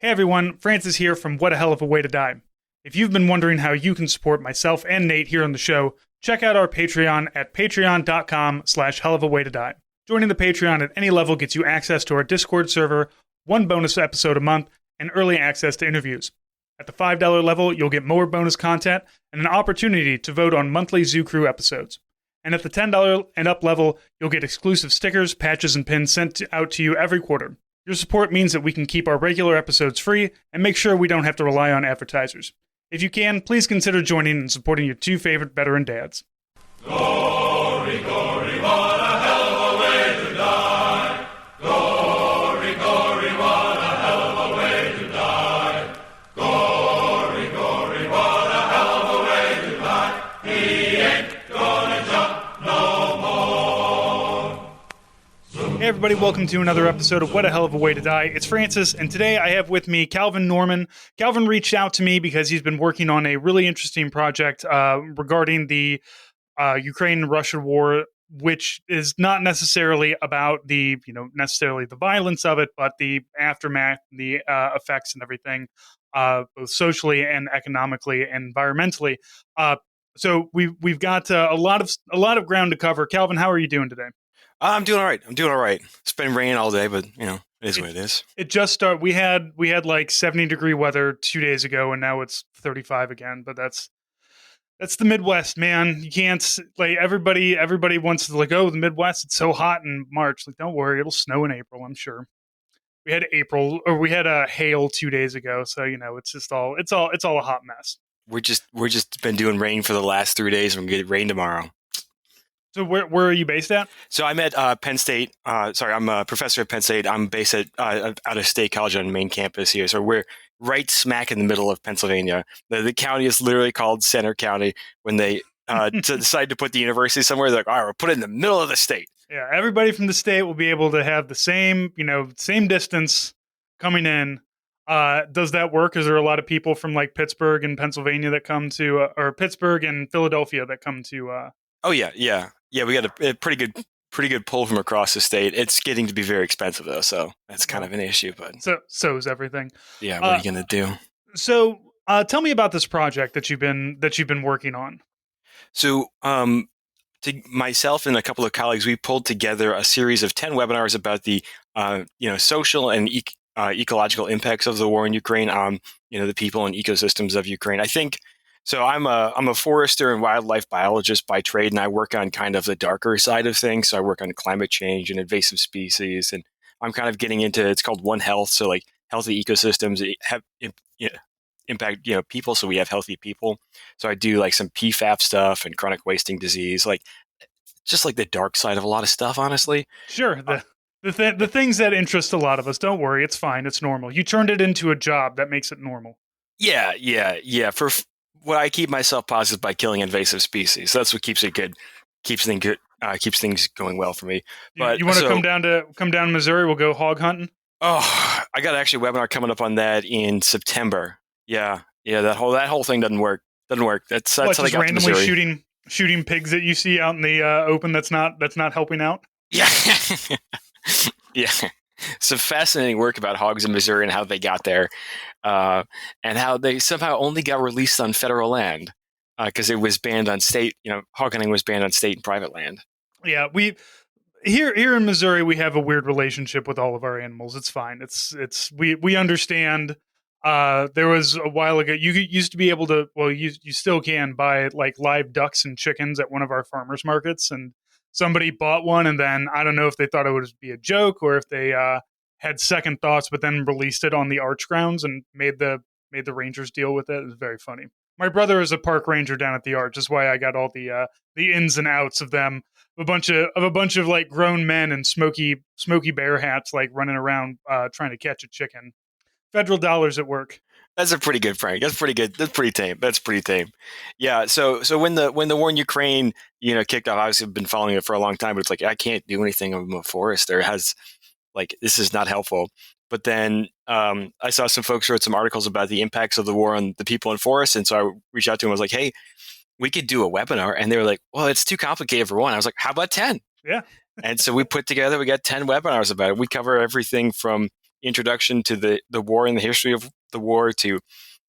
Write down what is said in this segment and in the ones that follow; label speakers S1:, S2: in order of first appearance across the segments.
S1: Hey everyone, Francis here from What a Hell of a Way to Die. If you've been wondering how you can support myself and Nate here on the show, check out our Patreon at patreon.com/hellofaWayToDie. Joining the Patreon at any level gets you access to our Discord server, one bonus episode a month, and early access to interviews. At the $5 level, you'll get more bonus content and an opportunity to vote on monthly Zoo Crew episodes. And at the $10 and up level, you'll get exclusive stickers, patches, and pins sent out to you every quarter. Your support means that we can keep our regular episodes free and make sure we don't have to rely on advertisers. If you can, please consider joining and supporting your two favorite veteran dads.
S2: Glory, glory, what a hell of a way to die. Glory, glory, what a hell of a way to die. Glory, glory, what a hell of a way to die. He ain't gonna jump no more.
S1: Hey everybody, welcome to another episode of What a Hell of a Way to Die. It's Francis, and today I have with me Calvin Norman. Calvin reached out to me because he's been working on a really interesting project regarding the Ukraine-Russia war, which is not necessarily about necessarily the violence of it, but the aftermath, the effects and everything, both socially and economically and environmentally. So we've got a lot of ground to cover. Calvin, how are you doing today?
S3: I'm doing all right. It's been raining all day, but it is what it is.
S1: It just started. We had like 70-degree weather 2 days ago, and now it's 35 again. But that's the Midwest, man. You can't everybody wants to the Midwest. It's so hot in March. Like, don't worry, it'll snow in April. I'm sure. We had a hail 2 days ago, so it's all a hot mess.
S3: We're just been doing rain for the last 3 days. We're gonna get rain tomorrow.
S1: So where are you based at?
S3: So I'm at Penn State. I'm a professor at Penn State. I'm based at out of State College on the main campus here. So we're right smack in the middle of Pennsylvania. The county is literally called Center County. When they decide to put the university somewhere, they're like, all right, we'll put it in the middle of the state.
S1: Yeah, everybody from the state will be able to have the same distance coming in. Does that work? Is there a lot of people from like Pittsburgh and Pennsylvania that come to, or Pittsburgh and Philadelphia that come to?
S3: Oh yeah. We got a pretty good pull from across the state. It's getting to be very expensive though, so that's kind of an issue. But
S1: so is everything.
S3: Yeah, what are you gonna do?
S1: So tell me about this project that you've been working on.
S3: So to myself and a couple of colleagues, we pulled together a series of 10 webinars about the social and ecological impacts of the war in Ukraine on the people and ecosystems of Ukraine. I think. So I'm a forester and wildlife biologist by trade, and I work on kind of the darker side of things. So I work on climate change and invasive species, and I'm kind of getting into, it's called One Health. So like healthy ecosystems have impact people, so we have healthy people. So I do like some PFAP stuff and chronic wasting disease, like just like the dark side of a lot of stuff, honestly.
S1: Sure, the things that interest a lot of us. Don't worry, it's fine, it's normal. You turned it into a job that makes it normal.
S3: Yeah. For what I keep myself positive by killing invasive species. That's what keeps it good, keeps things going well for me. But
S1: you want to come down to Missouri? We'll go hog hunting.
S3: Oh, I got actually a webinar coming up on that in September. Yeah. That whole thing doesn't work. That's how
S1: just
S3: they got
S1: randomly
S3: to Missouri.
S1: shooting pigs that you see out in the open. That's not helping out.
S3: Yeah. Yeah. Some fascinating work about hogs in Missouri and how they got there, and how they somehow only got released on federal land because it was banned on state. Hog hunting was banned on state and private land.
S1: Yeah, we here in Missouri we have a weird relationship with all of our animals. It's fine. We understand. There was a while ago you used to be able to. Well, you still can buy like live ducks and chickens at one of our farmers markets, and somebody bought one, and then I don't know if they thought it would be a joke or if they had second thoughts, but then released it on the arch grounds and made the rangers deal with it. It was very funny. My brother is a park ranger down at the arch. That's why I got all the ins and outs of them. A bunch of like grown men in smoky bear hats, like running around trying to catch a chicken. Federal dollars at work.
S3: That's a pretty good prank. That's pretty good. That's pretty tame. Yeah. So when the war in Ukraine, kicked off, obviously I've been following it for a long time, but it's like, I can't do anything. I'm a forester. This is not helpful. But then I saw some folks wrote some articles about the impacts of the war on the people in forests. And so I reached out to them. I was like, hey, we could do a webinar. And they were like, well, it's too complicated for one. I was like, how about 10?
S1: Yeah.
S3: And so we got 10 webinars about it. We cover everything from introduction to the war and the history of the war, to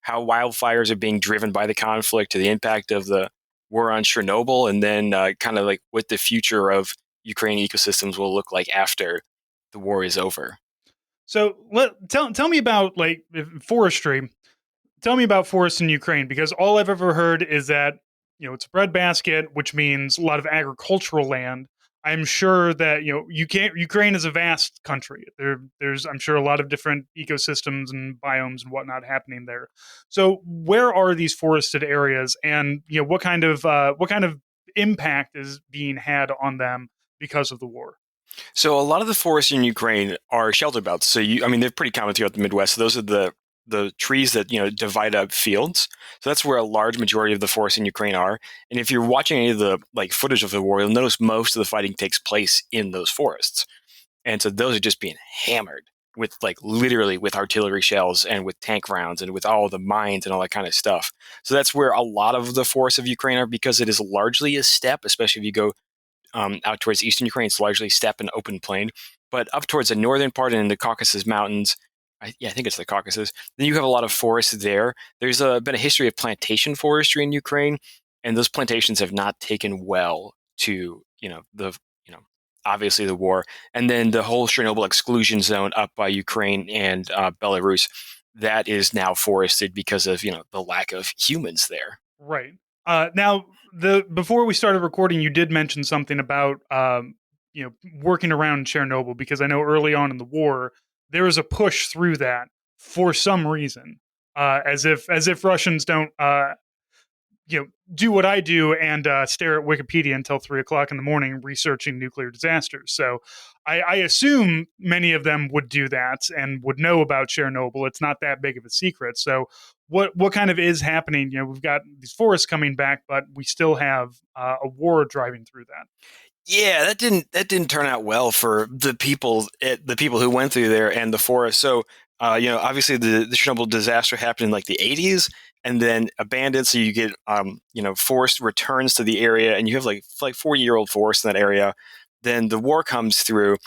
S3: how wildfires are being driven by the conflict, to the impact of the war on Chernobyl, and then kind of like what the future of Ukraine ecosystems will look like after the war is over.
S1: So tell me about like forestry. Tell me about forests in Ukraine, because all I've ever heard is that it's a breadbasket, which means a lot of agricultural land. I'm sure that you can't. Ukraine is a vast country. There's I'm sure a lot of different ecosystems and biomes and whatnot happening there. So where are these forested areas, and what kind of impact is being had on them because of the war?
S3: So a lot of the forests in Ukraine are shelter belts. I mean, they're pretty common throughout the Midwest. So those are the trees that divide up fields. So that's where a large majority of the forests in Ukraine are. And if you're watching any of the like footage of the war, you'll notice most of the fighting takes place in those forests. And so those are just being hammered with like literally with artillery shells and with tank rounds and with all the mines and all that kind of stuff. So that's where a lot of the forests of Ukraine are, because it is largely a steppe, especially if you go out towards eastern Ukraine. It's largely steppe and open plain. But up towards the northern part and in the Caucasus Mountains, I think it's the Caucasus, then you have a lot of forests there. There's been a history of plantation forestry in Ukraine, and those plantations have not taken well to, you know, obviously the war. And then the whole Chernobyl exclusion zone up by Ukraine and Belarus, that is now forested because of, the lack of humans there.
S1: Right. Now, the before we started recording, you did mention something about working around Chernobyl, because I know early on in the war there was a push through that for some reason, as if Russians don't do what I do and stare at Wikipedia until 3 o'clock in the morning researching nuclear disasters. So I assume many of them would do that and would know about Chernobyl. It's not that big of a secret. So what kind of is happening? We've got these forests coming back, but we still have a war driving through that.
S3: Yeah, that didn't turn out well for the people who went through there and the forest. So, obviously the Chernobyl disaster happened in like the 80s, and then abandoned. So you get forest returns to the area, and you have like 40-year-old forest in that area. Then the war comes through,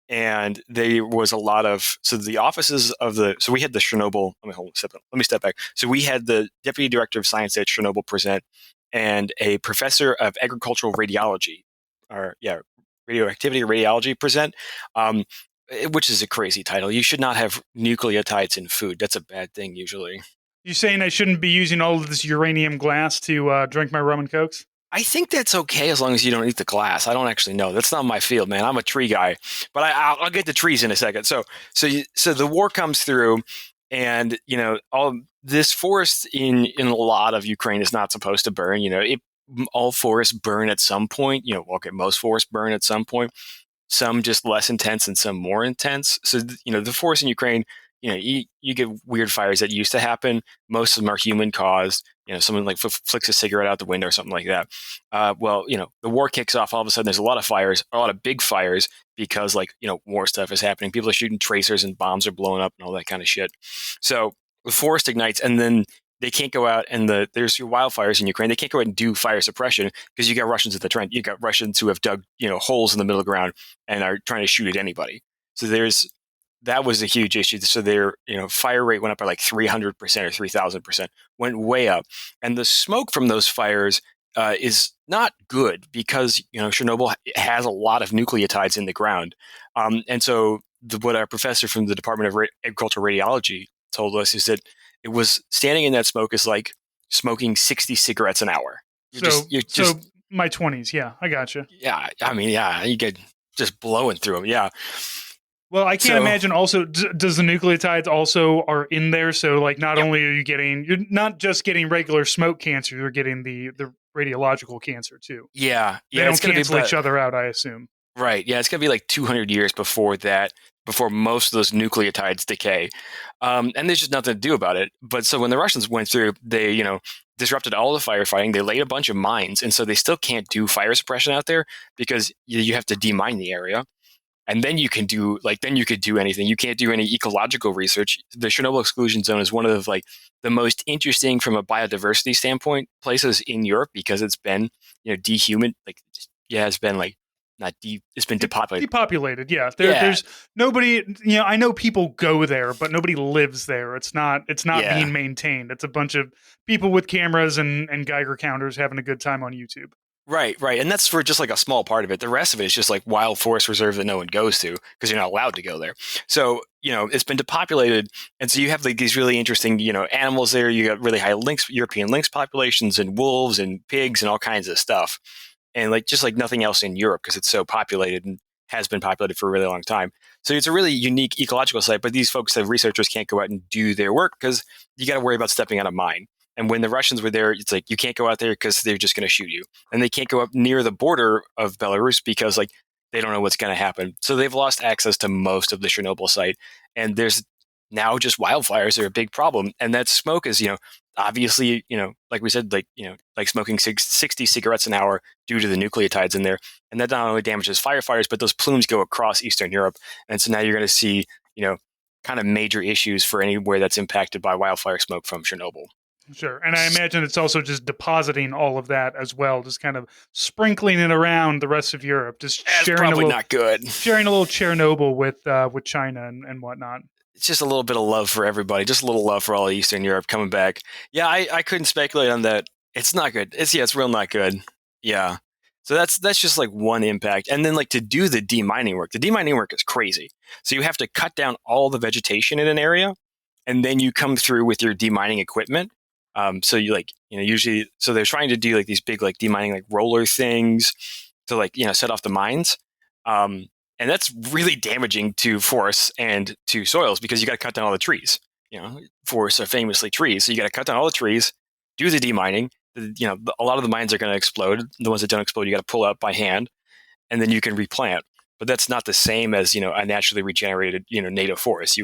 S3: and there was a lot of the offices of the so we had the Chernobyl. Let me step back. So we had the deputy director of science at Chernobyl present, and a professor of agricultural radiology, or yeah, radioactivity radiology present, um, which is a crazy title. You should not have nucleotides in food. That's a bad thing usually.
S1: You saying I shouldn't be using all of this uranium glass to drink my rum and cokes?
S3: I think that's okay as long as you don't eat the glass. I don't actually know. That's not my field, man. I'm a tree guy, but I'll get to trees in a second. So the war comes through, and all this forest in a lot of Ukraine is not supposed to burn. All forests burn at some point. Okay, most forests burn at some point. Some just less intense and some more intense. So, the forest in Ukraine, you get weird fires that used to happen. Most of them are human caused. Someone like flicks a cigarette out the window or something like that. Well, the war kicks off. All of a sudden, there's a lot of fires, a lot of big fires, because war stuff is happening. People are shooting tracers and bombs are blowing up and all that kind of shit. So the forest ignites, and then they can't go out, and there's wildfires in Ukraine. They can't go out and do fire suppression because you got Russians at the trench. You got Russians who have dug holes in the middle of the ground and are trying to shoot at anybody. So that was a huge issue. So their fire rate went up by like 300% or 3,000%, went way up, and the smoke from those fires is not good because Chernobyl has a lot of nucleotides in the ground, and so what our professor from the Department of Agricultural Radiology told us is that it was standing in that smoke is like smoking 60 cigarettes an hour.
S1: So my 20s, yeah, I gotcha.
S3: Yeah, I mean, yeah, you get just blowing through them. Yeah.
S1: Well, I can't imagine. Also, does the nucleotides also are in there? So, like, not
S3: Yep.
S1: only are you're not just getting regular smoke cancer, you're getting the radiological cancer too.
S3: Yeah.
S1: They
S3: Yeah.
S1: don't
S3: It's going to be
S1: cancel each other out, I assume.
S3: right. Yeah. It's going to be like 200 years before most of those nucleotides decay. And there's just nothing to do about it. But so when the Russians went through, they, disrupted all the firefighting. They laid a bunch of mines. And so they still can't do fire suppression out there because you have to demine the area. And then you can do then you could do anything. You can't do any ecological research. The Chernobyl exclusion zone is one of the most interesting from a biodiversity standpoint places in Europe because it's been dehuman. It's been not deep. It's been depopulated.
S1: Depopulated. Yeah,
S3: Yeah,
S1: there's nobody. I know people go there, but nobody lives there. It's not
S3: yeah.
S1: being maintained. It's a bunch of people with cameras and Geiger counters having a good time on YouTube.
S3: Right, right. And that's for just like a small part of it. The rest of it is just like wild forest reserve that no one goes to because you're not allowed to go there. So, it's been depopulated. And so you have like these really interesting, animals there. You got really high lynx, European lynx populations and wolves and pigs and all kinds of stuff. And like just like nothing else in Europe because it's so populated and has been populated for a really long time. So it's a really unique ecological site, but these folks, the researchers, can't go out and do their work because you got to worry about stepping on a mine. And when the Russians were there, it's like you can't go out there because they're just going to shoot you, and they can't go up near the border of Belarus because like they don't know what's going to happen. So they've lost access to most of the Chernobyl site, and there's now just wildfires are a big problem, and that smoke is obviously like we said like smoking 60 cigarettes an hour due to the nucleotides in there, and that not only damages firefighters, but those plumes go across Eastern Europe, and so now you're going to see kind of major issues for anywhere that's impacted by wildfire smoke from Chernobyl.
S1: Sure. And I imagine it's also just depositing all of that as well, just kind of sprinkling it around the rest of Europe, just
S3: That's probably not good.
S1: sharing a little Chernobyl with China and whatnot.
S3: It's just a little bit of love for everybody, just a little love for all of Eastern Europe coming back. Yeah, I couldn't speculate on that. It's not good. It's real not good. Yeah. So that's just like one impact. And then like to do the demining work. The demining work is crazy. So you have to cut down all the vegetation in an area, and then you come through with your demining equipment. So you like, usually, so they're trying to do like these big like demining like roller things to like, set off the mines. Um, and that's really damaging to forests and to soils because you got to cut down all the trees. Forests are famously trees, so you got to cut down all the trees, do the demining. A lot of the mines are going to explode. The ones that don't explode, you got to pull out by hand, and then you can replant. But that's not the same as a naturally regenerated native forest.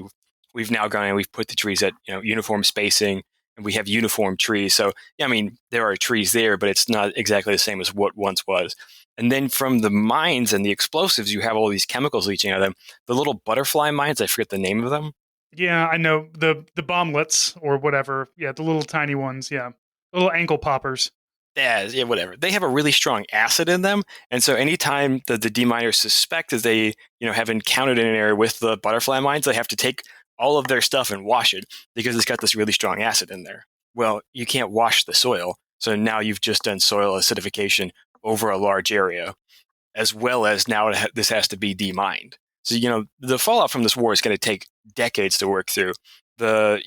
S3: We've now gone and we've put the trees at uniform spacing, and we have uniform trees. So yeah, I mean there are trees there, but it's not exactly the same as what once was. And then from the mines and the explosives, you have all these chemicals leaching out of them. The little butterfly mines, I forget the name of them.
S1: Yeah, I know the bomblets or whatever. Yeah, the little tiny ones. Yeah, little ankle poppers.
S3: Yeah, whatever. They have a really strong acid in them, and so anytime that the deminers suspect that they, have encountered in an area with the butterfly mines, they have to take all of their stuff and wash it because it's got this really strong acid in there. Well, you can't wash the soil, so now you've just done soil acidification over a large area, as well as now this has to be demined. So, the fallout from this war is going to take decades to work through. The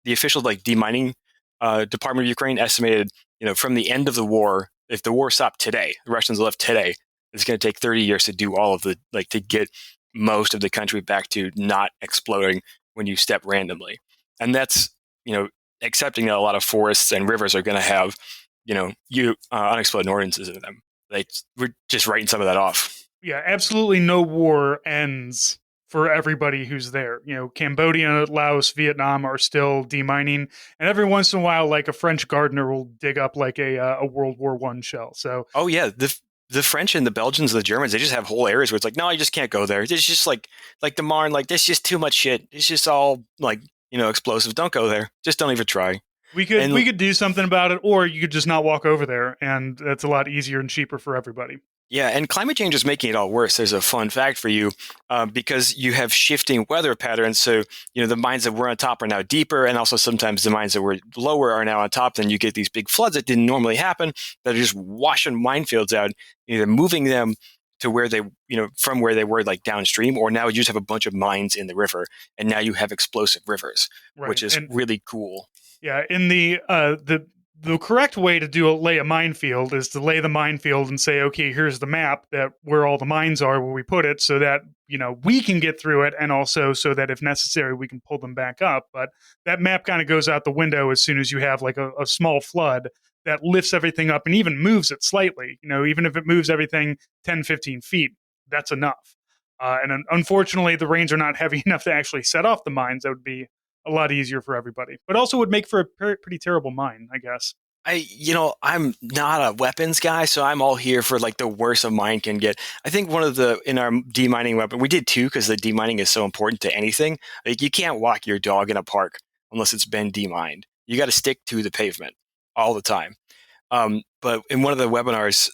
S3: official like demining Department of Ukraine estimated, from the end of the war, if the war stopped today, the Russians left today, it's going to take 30 years to do all of the, like to get most of the country back to not exploding when you step randomly. And that's, accepting that a lot of forests and rivers are going to have, unexploded ordnances in them. Like we're just writing some of that off.
S1: Yeah, absolutely no war ends for everybody who's there. Cambodia, Laos, Vietnam are still demining, and every once in a while, like a French gardener will dig up like a World War One shell. So,
S3: oh yeah, the French and the Belgians and the Germans, they just have whole areas where it's like, no, you just can't go there. It's just like the Marne, like there's just too much shit. It's just all like explosive. Don't go there. Just don't even try.
S1: We could do something about it, or you could just not walk over there, and that's a lot easier and cheaper for everybody.
S3: Yeah, and climate change is making it all worse. There's a fun fact for you because you have shifting weather patterns. So, the mines that were on top are now deeper, and also sometimes the mines that were lower are now on top. Then you get these big floods that didn't normally happen that are just washing minefields out, either moving them to where they, from where they were like downstream, or now you just have a bunch of mines in the river, and now you have explosive rivers,
S1: Right.
S3: which is really cool.
S1: Yeah, in the correct way to lay a minefield is to lay the minefield and say, okay, here's the map that where all the mines are, where we put it, so that we can get through it, and also so that if necessary we can pull them back up. But that map kind of goes out the window as soon as you have like a small flood that lifts everything up and even moves it slightly. Even if it moves everything 10, 15 feet, that's enough. And unfortunately, the rains are not heavy enough to actually set off the mines. That would be a lot easier for everybody, but also would make for a pretty terrible mine, I guess.
S3: I'm not a weapons guy, so I'm all here for like the worst a mine can get. I think in our demining weapon, we did two because the demining is so important to anything. Like you can't walk your dog in a park unless it's been demined. You got to stick to the pavement all the time. But in one of the webinars,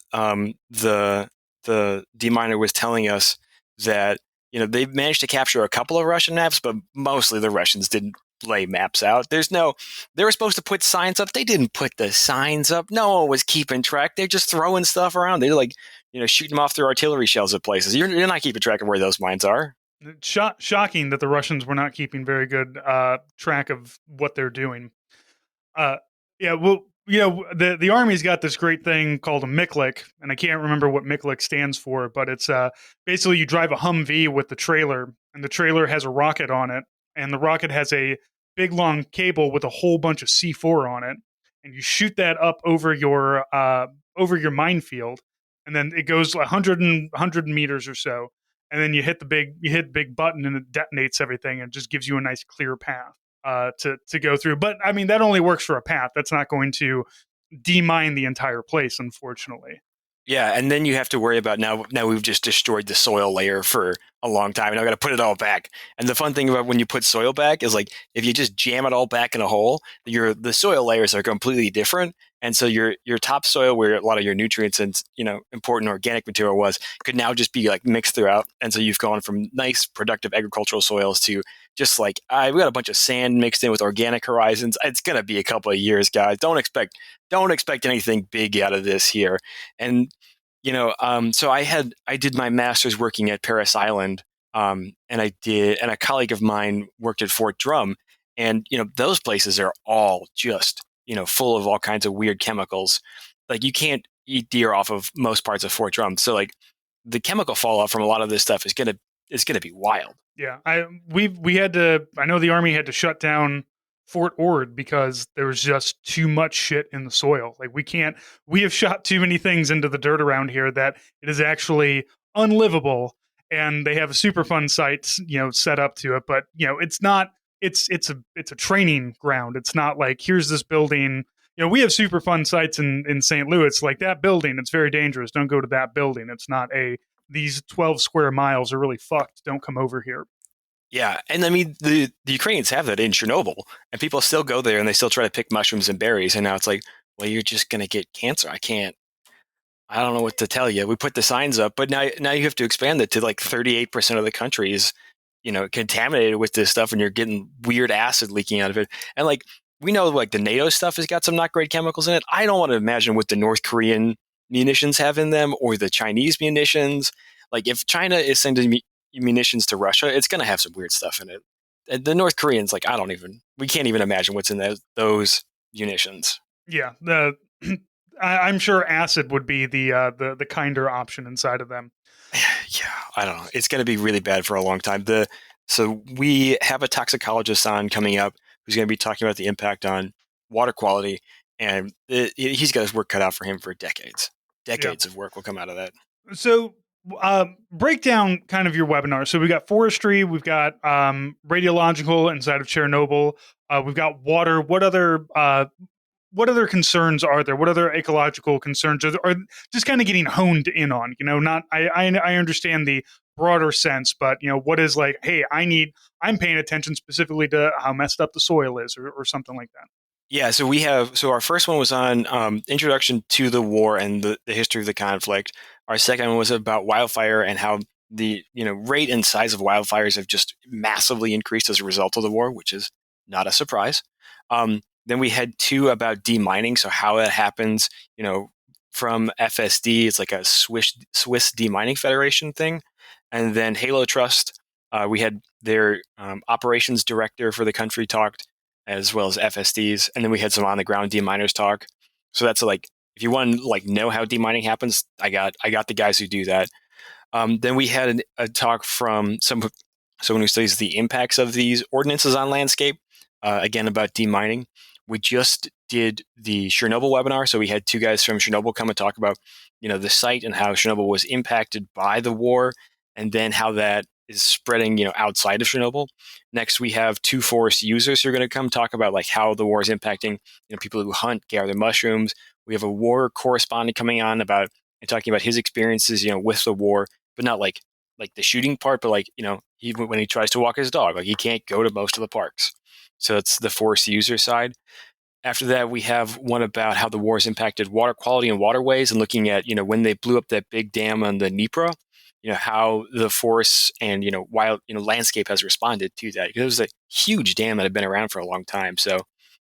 S3: the the deminer was telling us that they managed to capture a couple of Russian maps, but mostly the Russians didn't lay maps out. They were supposed to put signs up. They didn't put the signs up. No one was keeping track. They're just throwing stuff around. They're like, shooting them off their artillery shells at places. You're not keeping track of where those mines are.
S1: Shocking that the Russians were not keeping very good track of what they're doing. Uh, yeah, well, the army's got this great thing called a Miklik, and I can't remember what Miklik stands for, but it's basically you drive a Humvee with the trailer, and the trailer has a rocket on it, and the rocket has a big long cable with a whole bunch of C4 on it, and you shoot that up over your minefield, and then it goes 100 meters or so, and then you hit big button, and it detonates everything, and just gives you a nice clear path to go through. But I mean, that only works for a path. That's not going to demine the entire place, unfortunately.
S3: Yeah, and then you have to worry about now we've just destroyed the soil layer for a long time, and I've got to put it all back. And the fun thing about when you put soil back is like if you just jam it all back in a hole, the soil layers are completely different. And so your topsoil, where a lot of your nutrients and important organic material was, could now just be like mixed throughout. And so you've gone from nice, productive agricultural soils to just like we got a bunch of sand mixed in with organic horizons. It's gonna be a couple of years, guys. Don't expect anything big out of this here. And so I did my master's working at Paris Island, and a colleague of mine worked at Fort Drum, and those places are all just full of all kinds of weird chemicals. Like you can't eat deer off of most parts of Fort Drum, so like the chemical fallout from a lot of this stuff is gonna be wild.
S1: Yeah, we had to. I know the army had to shut down Fort Ord because there was just too much shit in the soil. Like we can't. We have shot too many things into the dirt around here that it is actually unlivable. And they have a super fun site, set up to it. But it's not. It's a training ground. It's not like here's this building. We have super fun sites in St. Louis, like that building. It's very dangerous. Don't go to that building. It's not these 12 square miles are really fucked. Don't come over here.
S3: Yeah, and I mean the Ukrainians have that in Chernobyl, and people still go there and they still try to pick mushrooms and berries, and now it's like, well, you're just gonna get cancer. I don't know what to tell you. We put the signs up, but now you have to expand it to like 38% of the country is contaminated with this stuff, and you're getting weird acid leaking out of it. And like we know, like the NATO stuff has got some not great chemicals in it. I don't want to imagine what the North Korean munitions have in them or the Chinese munitions. Like if China is sending munitions to Russia, it's going to have some weird stuff in it. And the North Koreans, like we can't even imagine what's in those munitions.
S1: Yeah, I'm sure acid would be the kinder option inside of them.
S3: Yeah, I don't know. It's going to be really bad for a long time. So we have a toxicologist on coming up who's going to be talking about the impact on water quality, and he's got his work cut out for him for decades. Decades of work will come out of that.
S1: So break down kind of your webinar. So we've got forestry, we've got radiological inside of Chernobyl, we've got water. What other concerns are there? What other ecological concerns are just kind of getting honed in on? Not I understand the broader sense, but what is like, hey, I'm paying attention specifically to how messed up the soil is, or something like that.
S3: Yeah, so our first one was on introduction to the war and the history of the conflict. Our second one was about wildfire and how the rate and size of wildfires have just massively increased as a result of the war, which is not a surprise. Then we had two about demining, so how that happens, from FSD, it's like a Swiss Demining Federation thing. And then Halo Trust, we had their operations director for the country talked, as well as FSDs. And then we had some on the ground deminers talk. So that's like, if you want to like know how demining happens, I got the guys who do that. Then we had a talk from someone who studies the impacts of these ordinances on landscape, again about demining. We just did the Chernobyl webinar, so we had two guys from Chernobyl come and talk about, the site and how Chernobyl was impacted by the war, and then how that is spreading, outside of Chernobyl. Next, we have two forest users who are going to come talk about like how the war is impacting, people who hunt, gather mushrooms. We have a war correspondent coming on about and talking about his experiences, with the war, but not like the shooting part, but like, when he tries to walk his dog, like he can't go to most of the parks. So it's the forest user side. After that, we have one about how the wars impacted water quality and waterways, and looking at when they blew up that big dam on the Dnipro, how the forests and wild landscape has responded to that. Because it was a huge dam that had been around for a long time. So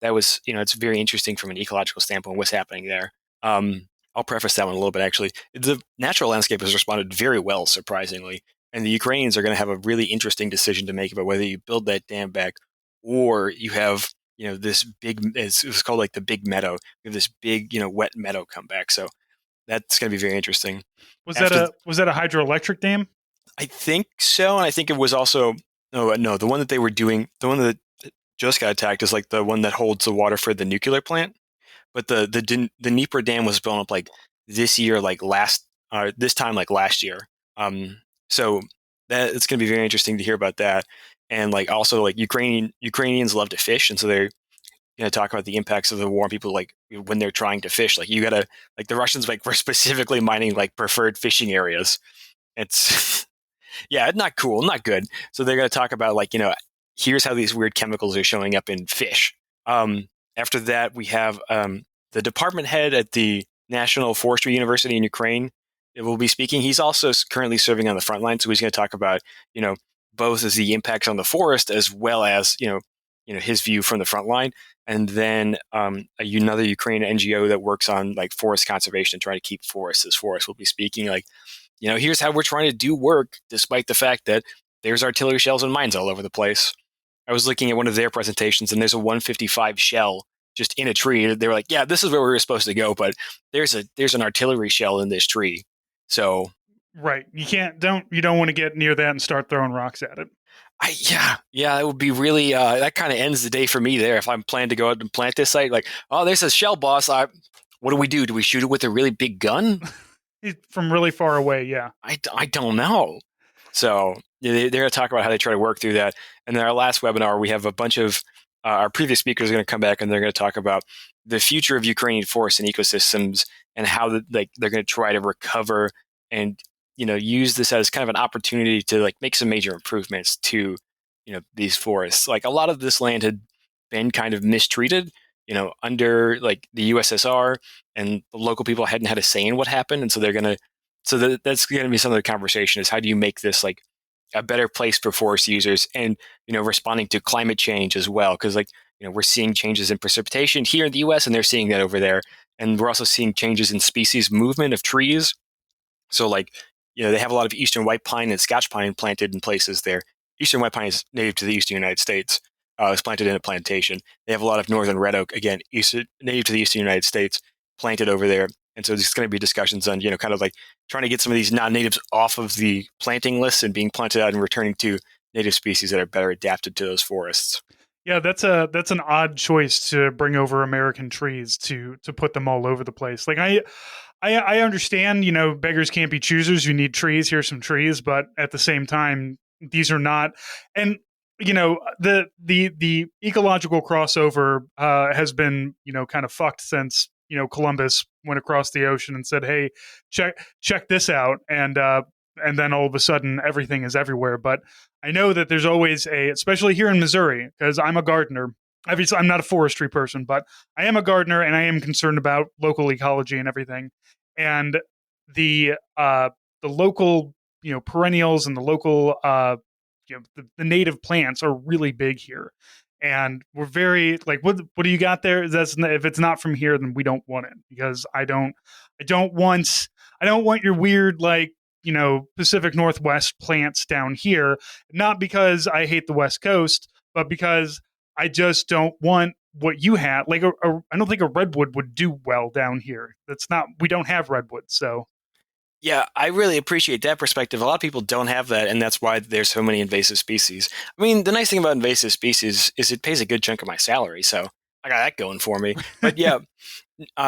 S3: that was it's very interesting from an ecological standpoint what's happening there. I'll preface that one a little bit. Actually, the natural landscape has responded very well, surprisingly, and the Ukrainians are going to have a really interesting decision to make about whether you build that dam back or you have this big, it's called like the big meadow. We have this big, wet meadow come back. So that's going to be very interesting.
S1: Was that
S3: After,
S1: a hydroelectric dam?
S3: I think so. And I think it was also, no, the one that they were doing, the one that just got attacked is like the one that holds the water for the nuclear plant. But the Dnieper dam was blown up like this year, like this time, like last year. So that it's going to be very interesting to hear about that. And like also like Ukrainians love to fish. And so they're talk about the impacts of the war on people like when they're trying to fish. Like you gotta like the Russians like were specifically mining like preferred fishing areas. It's yeah, not cool, not good. So they're gonna talk about like here's how these weird chemicals are showing up in fish. After that, we have the department head at the National Forestry University in Ukraine. It will be speaking. He's also currently serving on the front line, so he's going to talk about both as the impacts on the forest as well as his view from the front line. And then another Ukrainian NGO that works on like forest conservation and trying to keep forests as forests will be speaking like, here's how we're trying to do work despite the fact that there's artillery shells and mines all over the place. I was looking at one of their presentations and there's a 155 shell just in a tree. They were like, yeah, this is where we were supposed to go, but there's an artillery shell in this tree. So
S1: right, you don't want to get near that and start throwing rocks at it.
S3: Yeah, it would be really that kind of ends the day for me there. If I'm planning to go out and plant this site, like, oh, there's a shell boss. What do we do? Do we shoot it with a really big gun?
S1: From really far away? Yeah,
S3: I don't know. So they're going to talk about how they try to work through that. And then our last webinar, we have a bunch of our previous speakers are going to come back and they're going to talk about the future of Ukrainian forests and ecosystems and how they're going to try to recover and use this as kind of an opportunity to like make some major improvements to these forests. Like a lot of this land had been kind of mistreated under like the USSR, and the local people hadn't had a say in what happened, and so that's going to be some of the conversation is how do you make this like a better place for forest users and responding to climate change as well, because like we're seeing changes in precipitation here in the US and they're seeing that over there, and we're also seeing changes in species movement of trees. So like they have a lot of eastern white pine and Scotch pine planted in places there. Eastern white pine is native to the eastern United States. It's planted in a plantation. They have a lot of northern red oak, again, native to the eastern United States, planted over there. And so there's going to be discussions on, kind of like trying to get some of these non-natives off of the planting lists and being planted out and returning to native species that are better adapted to those forests.
S1: Yeah, that's an odd choice to bring over American trees to put them all over the place. Like I understand, beggars can't be choosers. You need trees. Here's some trees, but at the same time, these are not. And the ecological crossover has been kind of fucked since Columbus went across the ocean and said, "Hey, check this out," and then all of a sudden everything is everywhere. But I know that there's always especially here in Missouri, because I'm a gardener. Obviously, I'm not a forestry person, but I am a gardener and I am concerned about local ecology and everything. And the local perennials and the local the native plants are really big here, and we're very like what do you got there? If it's not from here, then we don't want it, because I don't want your weird like Pacific Northwest plants down here, not because I hate the West Coast, but because I just don't want what you have. Like I don't think a redwood would do well down here. We don't have redwoods, so.
S3: Yeah, I really appreciate that perspective. A lot of people don't have that, and that's why there's so many invasive species. I mean, the nice thing about invasive species is it pays a good chunk of my salary, so I got that going for me. But yeah,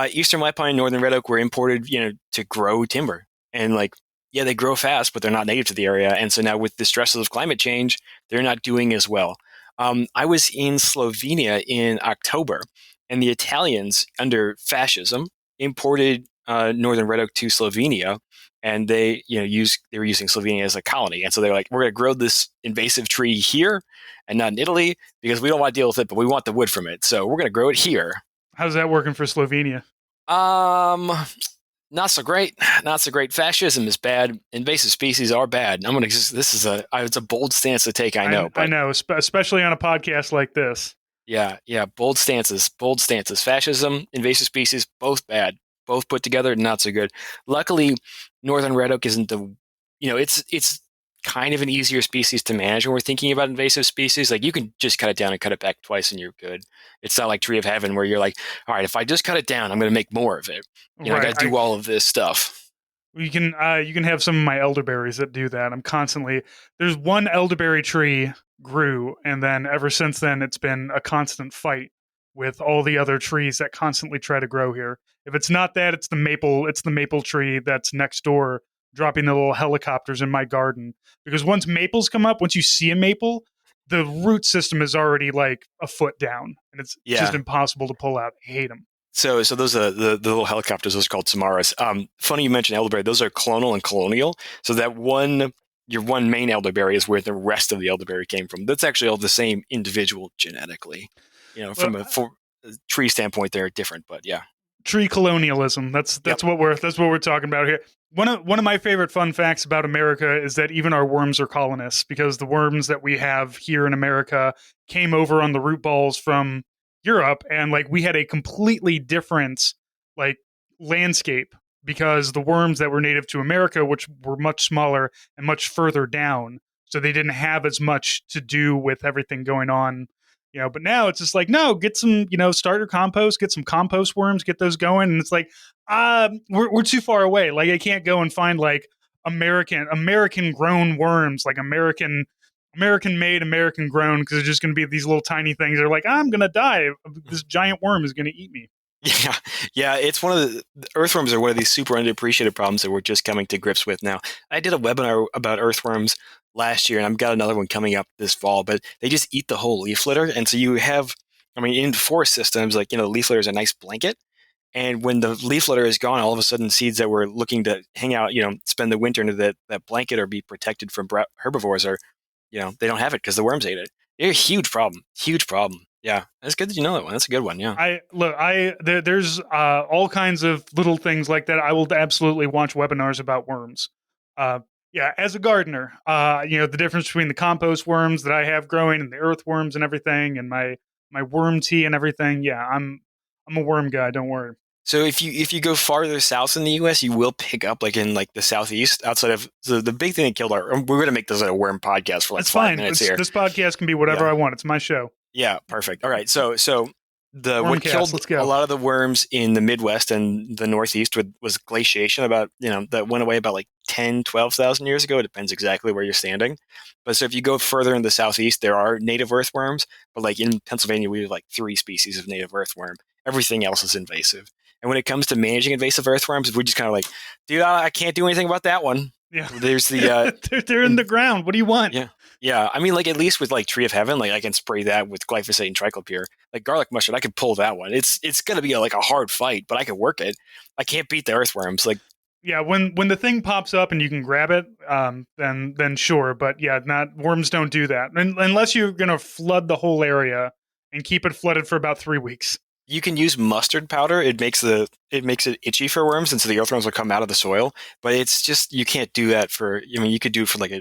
S3: eastern white pine, northern red oak were imported, to grow timber, and like, yeah, they grow fast, but they're not native to the area, and so now with the stresses of climate change, they're not doing as well. I was in Slovenia in October, and the Italians, under fascism, imported northern red oak to Slovenia, and they were using Slovenia as a colony, and so they were like, we're going to grow this invasive tree here and not in Italy because we don't want to deal with it, but we want the wood from it, so we're going to grow it here.
S1: How's that working for Slovenia?
S3: Um, Not so great. Not so great. Fascism is bad. Invasive species are bad. I'm gonna. This is it's a bold stance to take. I know,
S1: I
S3: but
S1: know, especially on a podcast like this.
S3: yeah, yeah. Bold stances. Bold stances. Fascism, invasive species, both bad. Both put together, not so good. Luckily, northern red oak isn't the. It's kind of an easier species to manage when we're thinking about invasive species. Like you can just cut it down and cut it back twice, and you're good. It's not like tree of heaven where you're like, all right, if I just got it down, I'm going to make more of it. I got
S1: Right.
S3: to do all of this stuff.
S1: You can have some of my elderberries that do that. I'm constantly there's one elderberry tree grew, and then ever since then it's been a constant fight with all the other trees that constantly try to grow here. If it's not that, it's the maple. It's the maple tree that's next door, dropping the little helicopters in my garden. Because once maples come up, once you see a maple, the root system is already like a foot down, and it's just
S3: Yeah.
S1: impossible to pull out. I hate them.
S3: So those are the little helicopters. Those are called Samaras. Funny you mentioned elderberry. Those are clonal and colonial. So that your one main elderberry is where the rest of the elderberry came from. That's actually all the same individual genetically.
S1: Well,
S3: From a tree standpoint, they're different, but yeah.
S1: tree colonialism.
S3: Yep.
S1: That's what we're talking about here. One of my favorite fun facts about America is that even our worms are colonists because the worms that we have here in America came over on the root balls from Europe, and like we had a completely different like landscape because the worms that were native to America, which were much smaller and much further down, so they didn't have as much to do with everything going on. But now it's just like, no, get some, starter compost, get some compost worms, get those going. And it's like, we're too far away. Like I can't go and find like American grown worms, like American made, American grown, because it's just going to be these little tiny things. They're like, I'm going to die. This giant worm is going to eat me.
S3: Yeah, yeah. It's one of the earthworms are one of these super underappreciated problems that we're just coming to grips with now. I did a webinar about earthworms last year, and I've got another one coming up this fall. But they just eat the whole leaf litter, and so you have, I mean, in forest systems, like the leaf litter is a nice blanket, and when the leaf litter is gone, all of a sudden seeds that were looking to hang out, spend the winter under that blanket or be protected from herbivores are, they don't have it because the worms ate it. They're a huge problem. Huge problem. Yeah, that's good that you know that one. That's a good one. Yeah.
S1: There's all kinds of little things like that. I will absolutely watch webinars about worms. Yeah, as a gardener, the difference between the compost worms that I have growing and the earthworms and everything, and my worm tea and everything. Yeah, I'm a worm guy. Don't worry.
S3: So if you go farther south in the U.S., you will pick up like in like the southeast outside of the big thing that killed we're going to make this a worm podcast for like
S1: That's
S3: 5 minutes here.
S1: This podcast can be whatever
S3: Yeah.
S1: I want. It's my show.
S3: Yeah, perfect. All right, so what
S1: Wormcast,
S3: killed
S1: let's go.
S3: a lot of the worms in the Midwest and the Northeast was glaciation. About that went away about like 10, 12,000 years ago. It depends exactly where you're standing. But so if you go further in the Southeast, there are native earthworms. But like in Pennsylvania, we have like 3 species of native earthworm. Everything else is invasive. And when it comes to managing invasive earthworms, we're just kind of like, dude, I can't do anything about that one.
S1: Yeah,
S3: There's the
S1: they're in the ground. What do you want?
S3: yeah. Yeah, I mean, like at least with like Tree of Heaven, like I can spray that with glyphosate and triclopyr. Like garlic mustard, I could pull that one. It's gonna be like a hard fight, but I could work it. I can't beat the earthworms. Like
S1: Yeah, when the thing pops up and you can grab it, then sure. But yeah, not worms don't do that unless you're gonna flood the whole area and keep it flooded for about 3 weeks.
S3: you can use mustard powder. It makes it itchy for worms, and so the earthworms will come out of the soil. But it's just you can't do that for. I mean, you could do it for like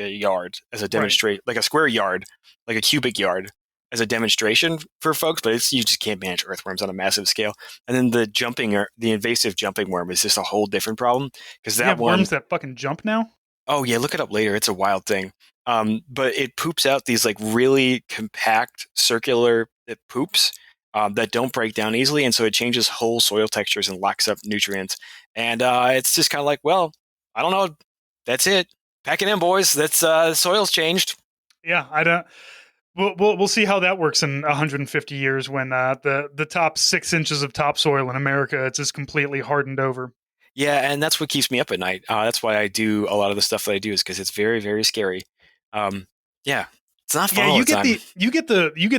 S3: a yard as a
S1: Right.
S3: demonstrate, like a square yard, like a cubic yard as a demonstration for folks. But you just can't manage earthworms on a massive scale. And then the invasive jumping worm is just a whole different problem because
S1: You
S3: that
S1: have
S3: one.
S1: worms that fucking jump now.
S3: Oh yeah, look it up later. It's a wild thing. But it poops out these like really compact circular poops that don't break down easily, and so it changes whole soil textures and locks up nutrients. And it's just kind of like, well, I don't know. That's it. Pack it in, boys. That's soil's changed.
S1: Yeah, I don't. We'll see how that works in 150 years when the top 6 inches of topsoil in America it's just completely hardened over.
S3: Yeah, and that's what keeps me up at night. That's why I do a lot of the stuff that I do is because it's very, very scary. Um, yeah, it's not fun
S1: Yeah,
S3: all the time.
S1: you get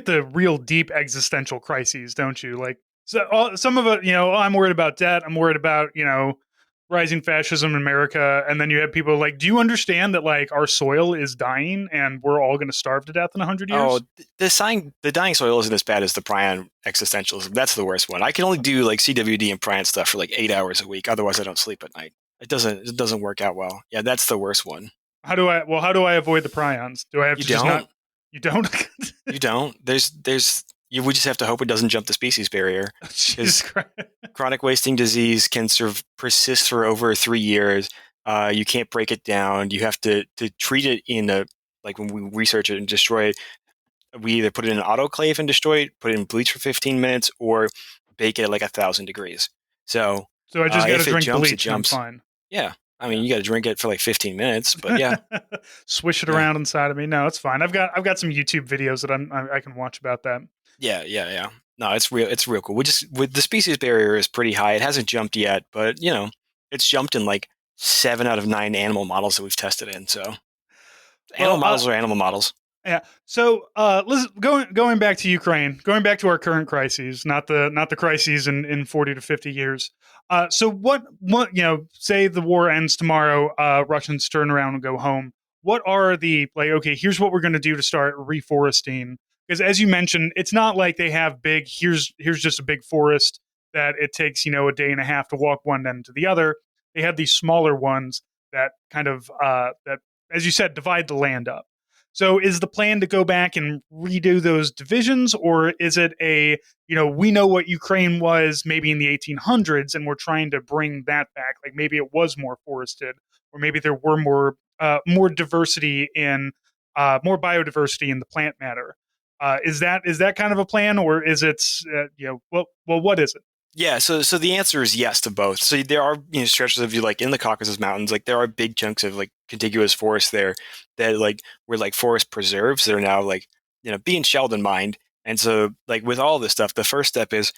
S1: the real deep existential crises, don't you? Like some of it, I'm worried about debt. I'm worried about rising fascism in America, and then you have people like, do you understand that like our soil is dying and we're all going to starve to death in 100 years?
S3: Oh, the dying soil isn't as bad as the prion existentialism. That's the worst one. I can only do like CWD and prion stuff for like 8 hours a week. Otherwise, I don't sleep at night. It doesn't work out well. Yeah, that's the worst one.
S1: How do I avoid the prions? Do I have
S3: You
S1: to just not?
S3: don't.
S1: You don't?
S3: You don't. We just have to hope it doesn't jump the species barrier
S1: Jesus
S3: because
S1: Christ.
S3: chronic wasting disease can persist for over 3 years. You can't break it down. You have to treat it in a like when we research it and destroy it. We either put it in an autoclave and destroy it, put it in bleach for 15 minutes, or bake it at like 1,000 degrees. So
S1: So I just got to
S3: if it
S1: drink
S3: jumps, it
S1: bleach and I'm
S3: jumps.
S1: fine.
S3: Yeah, I mean you got to drink it for like 15 minutes, but yeah,
S1: Swish it
S3: yeah,
S1: around inside of me. No, it's fine. I've got some YouTube videos that I can watch about that.
S3: yeah. No, it's real. It's real cool. We just with the species barrier is pretty high. It hasn't jumped yet, but it's jumped in like 7 out of 9 animal models that we've tested in. So animal
S1: Well,
S3: models are animal models.
S1: yeah. So, listen, going back to Ukraine, going back to our current crises, not the crises in 40 to 50 years. So what say the war ends tomorrow, Russians turn around and go home. What are the like? Okay, here's what we're going to do to start reforesting. Because as you mentioned, it's not like they have big. Here's just a big forest that it takes a day and a half to walk one end to the other. They have these smaller ones that kind of that, as you said, divide the land up. So is the plan to go back and redo those divisions, or is it we know what Ukraine was maybe in the 1800s and we're trying to bring that back? Like maybe it was more forested, or maybe there were more diversity in more biodiversity in the plant matter. Is that kind of a plan, or is it what is it?
S3: Yeah, so the answer is yes to both. So there are stretches of you like in the Caucasus Mountains, like there are big chunks of like contiguous forest there that like were like forest preserves that are now like being shelled and mined. And so like with all this stuff, the first step is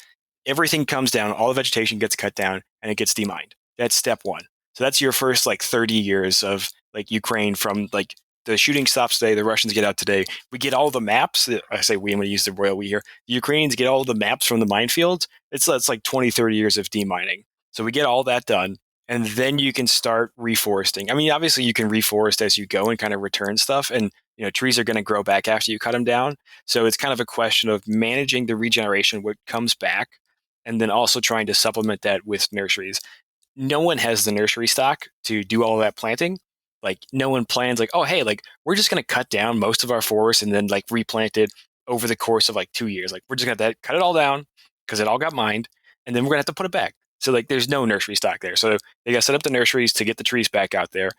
S3: everything comes down, all the vegetation gets cut down, and it gets demined. That's step one. So that's your first like 30 years of like Ukraine from like the shooting stops today, the Russians get out today. We get all the maps. I say we, I'm going to use the royal we here. The Ukrainians get all the maps from the minefields. It's like 20, 30 years of demining. So we get all that done. And then you can start reforesting. I mean, obviously you can reforest as you go and kind of return stuff. And, trees are going to grow back after you cut them down. So it's kind of a question of managing the regeneration, what comes back, and then also trying to supplement that with nurseries. No one has the nursery stock to do all that planting. Like no one plans like, oh, hey, like we're just going to cut down most of our forest and then like replant it over the course of like 2 years. Like we're just going to cut it all down because it all got mined, and then we're going to have to put it back. So like there's no nursery stock there. So they got to set up the nurseries to get the trees back out there,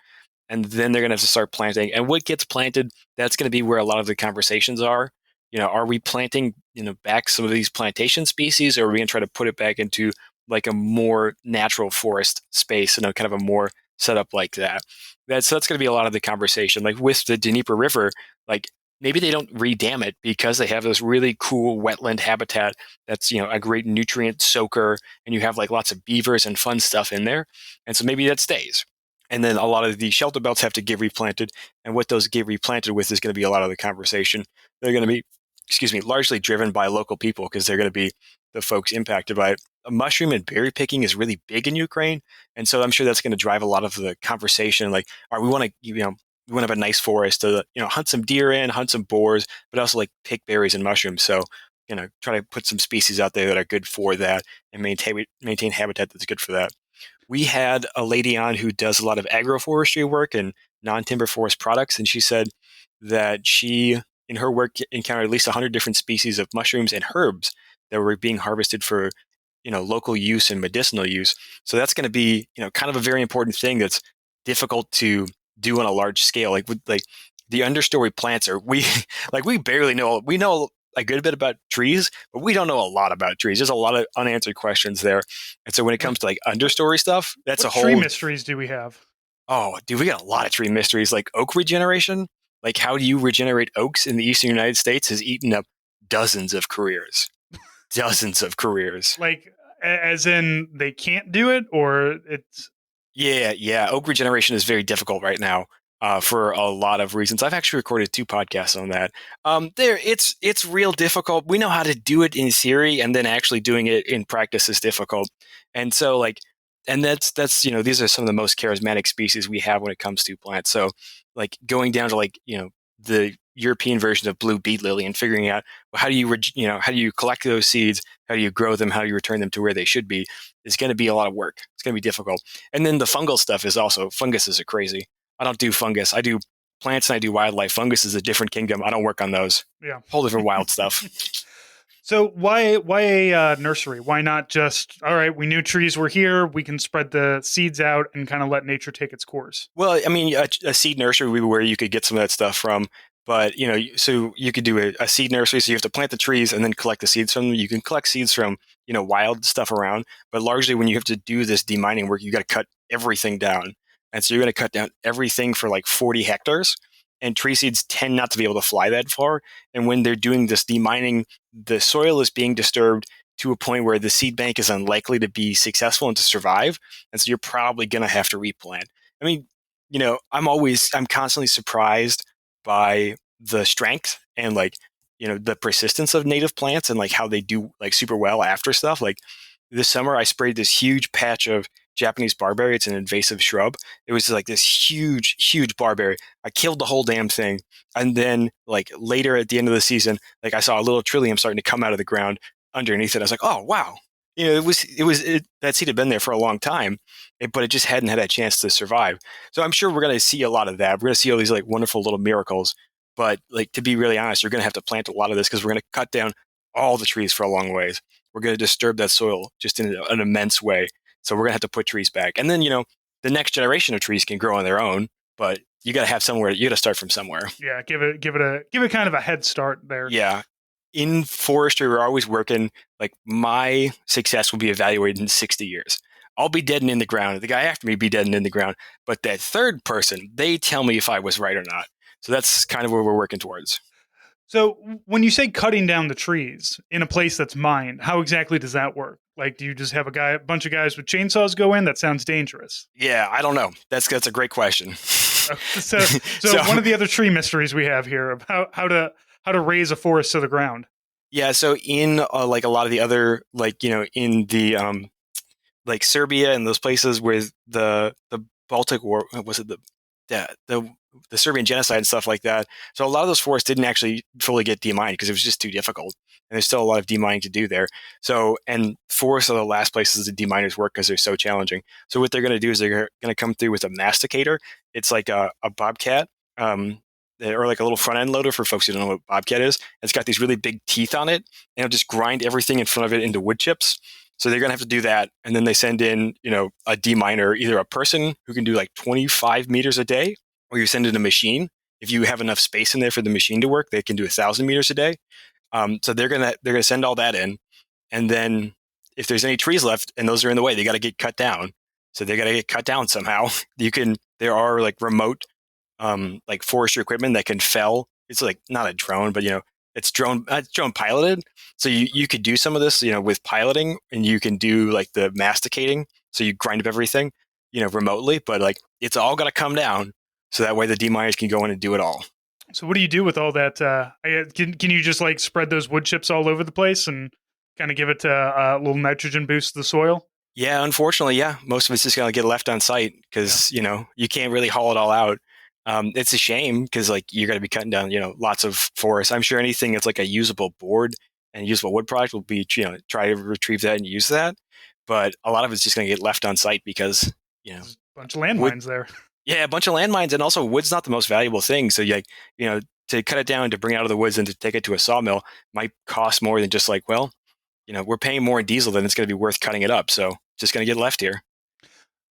S3: and then they're going to have to start planting. And what gets planted, that's going to be where a lot of the conversations are. Are we planting, back some of these plantation species, or are we going to try to put it back into like a more natural forest space, kind of a more setup like that? That's going to be a lot of the conversation. Like with the Dnieper River, like maybe they don't redam it because they have this really cool wetland habitat that's a great nutrient soaker, and you have like lots of beavers and fun stuff in there, and so maybe that stays. And then a lot of the shelter belts have to get replanted, and what those get replanted with is going to be a lot of the conversation. They're going to be, largely driven by local people because they're going to be the folks impacted by it. Mushroom and berry picking is really big in Ukraine, and so I'm sure that's going to drive a lot of the conversation. Like, all right, we want to, we want to have a nice forest to, hunt some deer in, hunt some boars, but also like pick berries and mushrooms. So, try to put some species out there that are good for that and maintain habitat that's good for that. We had a lady on who does a lot of agroforestry work and non-timber forest products, and she said that she, in her work, encountered at least 100 different species of mushrooms and herbs that were being harvested for, local use and medicinal use. So that's going to be, kind of a very important thing that's difficult to do on a large scale. Like with like the understory plants are we like we barely know. We know a good bit about trees, but we don't know a lot about trees. There's a lot of unanswered questions there. And so when it comes to like understory stuff, that's a
S1: What tree
S3: whole,
S1: mysteries do we have?
S3: oh, dude, we got a lot of tree mysteries like oak regeneration. Like how do you regenerate oaks in the eastern United States has eaten up dozens of careers. Dozens of careers.
S1: Like, as in they can't do it, or it's
S3: Yeah. Oak regeneration is very difficult right now for a lot of reasons. I've actually recorded 2 podcasts on that. It's real difficult. We know how to do it in theory, and then actually doing it in practice is difficult. And so, like, and that's these are some of the most charismatic species we have when it comes to plants. So like going down to like the European version of blue beet lily and figuring out, well, how do you how do you collect those seeds, how do you grow them, how do you return them to where they should be, is going to be a lot of work. It's going to be difficult. And then the fungal stuff is also, funguses are crazy. I don't do fungus. I do plants and I do wildlife. Fungus is a different kingdom. I don't work on those.
S1: Yeah.
S3: Whole different wild stuff.
S1: So why a nursery? Why not just, all right, we knew trees were here, we can spread the seeds out and kind of let nature take its course?
S3: Well, I mean, a seed nursery would be where you could get some of that stuff from. But so you could do a seed nursery. So you have to plant the trees and then collect the seeds from them. You can collect seeds from wild stuff around, but largely when you have to do this demining work, you got to cut everything down. And so you're going to cut down everything for like 40 hectares. And tree seeds tend not to be able to fly that far. And when they're doing this demining, the soil is being disturbed to a point where the seed bank is unlikely to be successful and to survive. And so you're probably going to have to replant. I mean, I'm constantly surprised by the strength and like, the persistence of native plants and like how they do like super well after stuff. Like this summer, I sprayed this huge patch of Japanese barberry. It's an invasive shrub. It was like this huge, huge barberry. I killed the whole damn thing. And then like later at the end of the season, like I saw a little trillium starting to come out of the ground underneath it. I was like, oh, wow. That seed had been there for a long time, but it just hadn't had a chance to survive. So I'm sure we're going to see a lot of that. We're going to see all these like wonderful little miracles. But like, to be really honest, you're going to have to plant a lot of this because we're going to cut down all the trees for a long ways. We're going to disturb that soil just in an immense way. So we're going to have to put trees back. And then, the next generation of trees can grow on their own, but you got to have somewhere, you got to start from somewhere.
S1: Yeah, give it kind of a head start there.
S3: Yeah. In forestry, we're always working, like my success will be evaluated in 60 years. I'll be dead and in the ground. The guy after me be dead and in the ground. But that third person, they tell me if I was right or not. So that's kind of where we're working towards.
S1: So when you say cutting down the trees in a place that's mined, how exactly does that work? Like, do you just have a bunch of guys with chainsaws go in? That sounds dangerous.
S3: Yeah, I don't know. That's a great question.
S1: So one of the other tree mysteries we have here about how to raise a forest to the ground.
S3: Yeah, so in like a lot of the other, like in the like Serbia and those places where the Baltic War, was it the Serbian genocide and stuff like that. So a lot of those forests didn't actually fully get demined because it was just too difficult. And there's still a lot of demining to do there. So, and forests are the last places the deminers work because they're so challenging. So what they're going to do is they're going to come through with a masticator. It's like a bobcat, or like a little front end loader for folks who don't know what bobcat is. It's got these really big teeth on it, and it'll just grind everything in front of it into wood chips. So they're going to have to do that. And then they send in, a deminer, either a person who can do like 25 meters a day, or you send in a machine. If you have enough space in there for the machine to work, they can do 1,000 meters a day. So they're gonna send all that in, and then if there's any trees left and those are in the way, they got to get cut down. So they got to get cut down somehow. There are like remote, like forestry equipment that can fell. It's like not a drone, but it's drone piloted. So you could do some of this, with piloting, and you can do like the masticating. So you grind up everything, remotely, but like it's all got to come down. So that way the deminers can go in and do it all.
S1: So what do you do with all that? Can you just like spread those wood chips all over the place and kind of give it a little nitrogen boost to the soil?
S3: Yeah, unfortunately, yeah. Most of it's just going to get left on site because, you can't really haul it all out. It's a shame because like you're going to be cutting down, lots of forests. I'm sure anything that's like a usable board and usable wood product will be, try to retrieve that and use that. But a lot of it's just going to get left on site because,
S1: There's a bunch of landmines there.
S3: Yeah, a bunch of landmines, and also wood's not the most valuable thing. So to cut it down, to bring it out of the woods and to take it to a sawmill might cost more than just like, well, we're paying more in diesel than it's going to be worth cutting it up. So it's just going to get left here.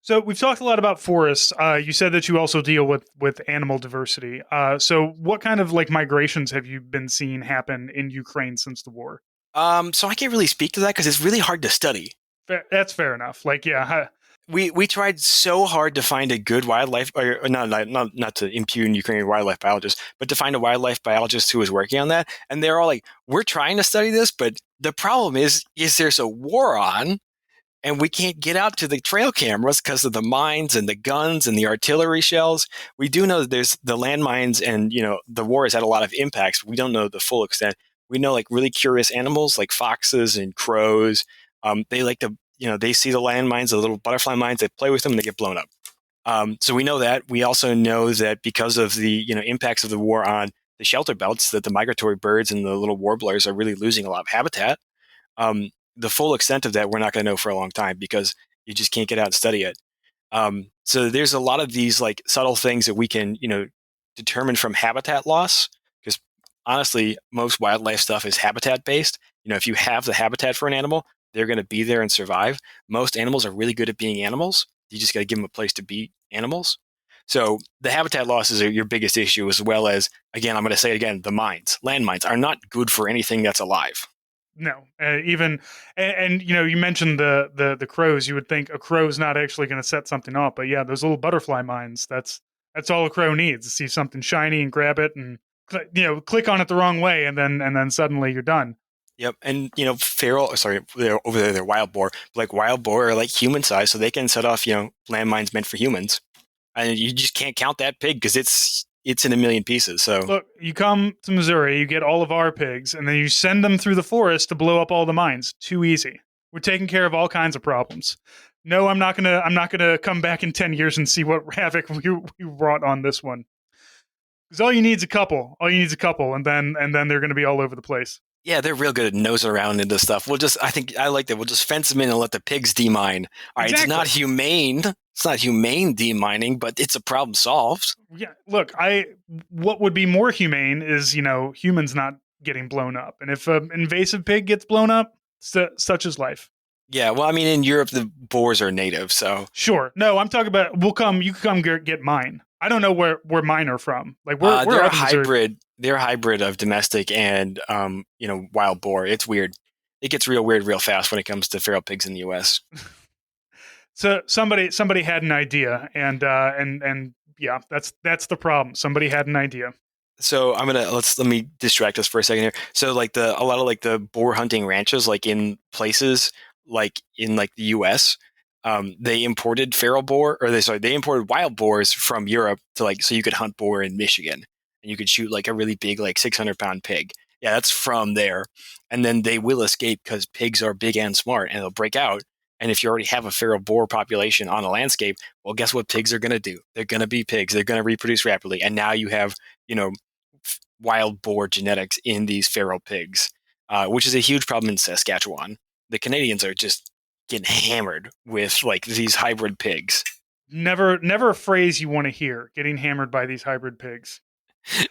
S1: So we've talked a lot about forests. You said that you also deal with animal diversity. So what kind of like migrations have you been seeing happen in Ukraine since the war?
S3: So I can't really speak to that because it's really hard to study.
S1: That's fair enough. Like, yeah.
S3: We tried so hard to find a good wildlife, or not to impugn Ukrainian wildlife biologists, but to find a wildlife biologist who was working on that. And they're all like, we're trying to study this, but the problem is there's a war on, and we can't get out to the trail cameras because of the mines and the guns and the artillery shells. We do know that there's the landmines and, the war has had a lot of impacts. We don't know the full extent. We know like really curious animals like foxes and crows. They like to they see the landmines, the little butterfly mines, they play with them, they get blown up. So we know that. We also know that because of the impacts of the war on the shelter belts, that the migratory birds and the little warblers are really losing a lot of habitat. The full extent of that we're not going to know for a long time because you just can't get out and study it. So there's a lot of these like subtle things that we can determine from habitat loss, because honestly, most wildlife stuff is habitat based. If you have the habitat for an animal, they're going to be there and survive. Most animals are really good at being animals. You just got to give them a place to be animals. So the habitat losses are your biggest issue, as well as, again, I'm going to say it again, the mines, landmines are not good for anything that's alive.
S1: No, even and you mentioned the crows. You would think a crow's not actually going to set something off, but yeah, those little butterfly mines. That's all a crow needs to see something shiny and grab it and click on it the wrong way, and then suddenly you're done.
S3: Yep, and feral. Sorry, they're over there. They're wild boar. But like wild boar are like human size, so they can set off landmines meant for humans, and you just can't count that pig because it's in a million pieces. So
S1: Look, you come to Missouri, you get all of our pigs, and then you send them through the forest to blow up all the mines. Too easy. We're taking care of all kinds of problems. No, I'm not gonna come back in 10 years and see what havoc we wrought on this one. Because all you need is a couple. All you need is a couple, and then they're gonna be all over the place.
S3: yeah, they're real good at nosing around into stuff. I think I like that. We'll just fence them in and let the pigs demine. All right, it's not
S1: Exactly.
S3: humane. It's not humane demining, but it's a problem solved.
S1: Yeah. Look, what would be more humane is humans not getting blown up, and if an invasive pig gets blown up, such is life.
S3: Yeah, well, I mean, in Europe, the boars are native, so
S1: Sure. No, I'm talking about. We'll come. You can come get mine. I don't know where mine are from. Like we're
S3: they're a
S1: up in Missouri.
S3: hybrid. They're a hybrid of domestic and wild boar. It's weird. It gets real weird real fast when it comes to feral pigs in the U.S.
S1: So somebody had an idea, and yeah, that's the problem. Somebody had an idea.
S3: So let me distract us for a second here. So like a lot of like the boar hunting ranches, like in places like in like the U.S., they imported feral boar, or they imported wild boars from Europe to like so you could hunt boar in Michigan and you could shoot like a really big like 600-pound pig. Yeah, that's from there, and then they will escape because pigs are big and smart, and they'll break out. And if you already have a feral boar population on a landscape, well, guess what pigs are going to do? They're going to be pigs. They're going to reproduce rapidly, and now you have you know wild boar genetics in these feral pigs, which is a huge problem in Saskatchewan. The Canadians are just getting hammered with like these hybrid pigs.
S1: Never a phrase you want to hear. Getting hammered by these hybrid pigs.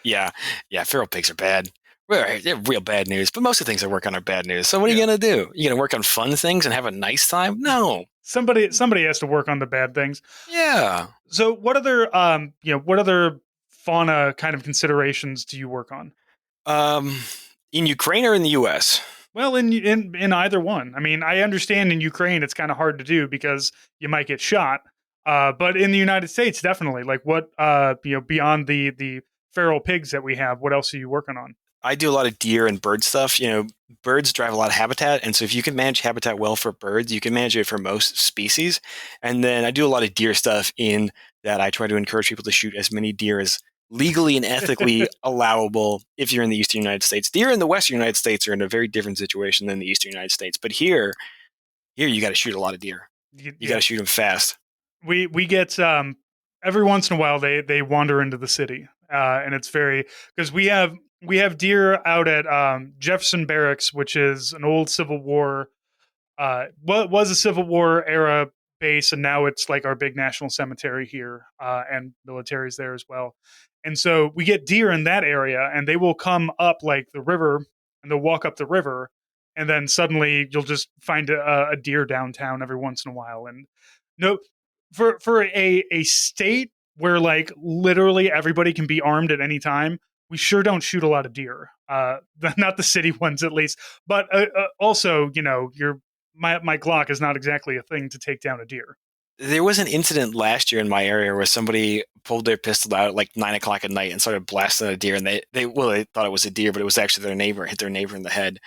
S3: Yeah, yeah, feral pigs are bad. They're real bad news, but most of the things I work on are bad news. So what are you
S1: Yeah.
S3: gonna do? You gonna work on fun things and have a nice time? No.
S1: Somebody has to work on the bad things.
S3: Yeah.
S1: So what other fauna kind of considerations do you work on?
S3: Um, in Ukraine or in the U.S.?
S1: Well, in either one. I mean, I understand in Ukraine it's kind of hard to do because you might get shot. But in the United States, definitely. Like what beyond the feral pigs that we have, what else are you working on?
S3: I do a lot of deer and bird stuff. Birds drive a lot of habitat, and so if you can manage habitat well for birds, you can manage it for most species. And then I do a lot of deer stuff in that I try to encourage people to shoot as many deer as legally and ethically allowable if you're in the eastern United States. Deer in the western United States are in a very different situation than the eastern United States. But here you got to shoot a lot of deer. You got
S1: Yeah,
S3: to shoot them fast.
S1: we get every once in a while they wander into the city, and it's very because we have deer out at Jefferson Barracks, which is an old Civil War what was a Civil War era base, and now it's like our big national cemetery here, and military's there as well. And so we get deer in that area, and they will come up like the river, and they'll walk up the river, and then suddenly you'll just find a deer downtown every once in a while. And no, for a state where like literally everybody can be armed at any time, we sure don't shoot a lot of deer. Not the city ones at least, but also you're my Glock is not exactly a thing to take down a deer.
S3: There was an incident last year in my area where somebody pulled their pistol out at like 9 o'clock at night and started blasting a deer, and they thought it was a deer, but it was actually their neighbor. Hit their neighbor in the head.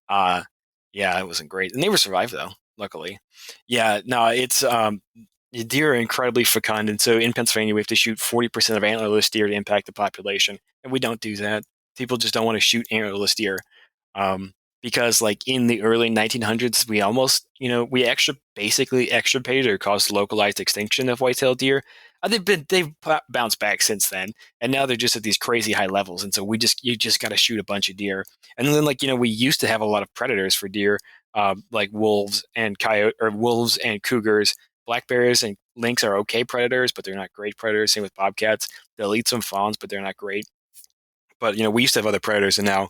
S3: Uh, yeah, it wasn't great. The neighbor survived though, luckily. Yeah, no, it's deer are incredibly fecund, and so in Pennsylvania we have to shoot 40% of antlerless deer to impact the population, and we don't do that. People just don't want to shoot antlerless deer. Um, because like in the early 1900s, we almost, we basically extirpated or caused localized extinction of white-tailed deer. They've bounced back since then, and now they're just at these crazy high levels. And so you just got to shoot a bunch of deer. And then like we used to have a lot of predators for deer, like wolves and coyote or wolves and cougars. Black bears and lynx are okay predators, but they're not great predators. Same with bobcats. They'll eat some fawns, but they're not great. But we used to have other predators, and now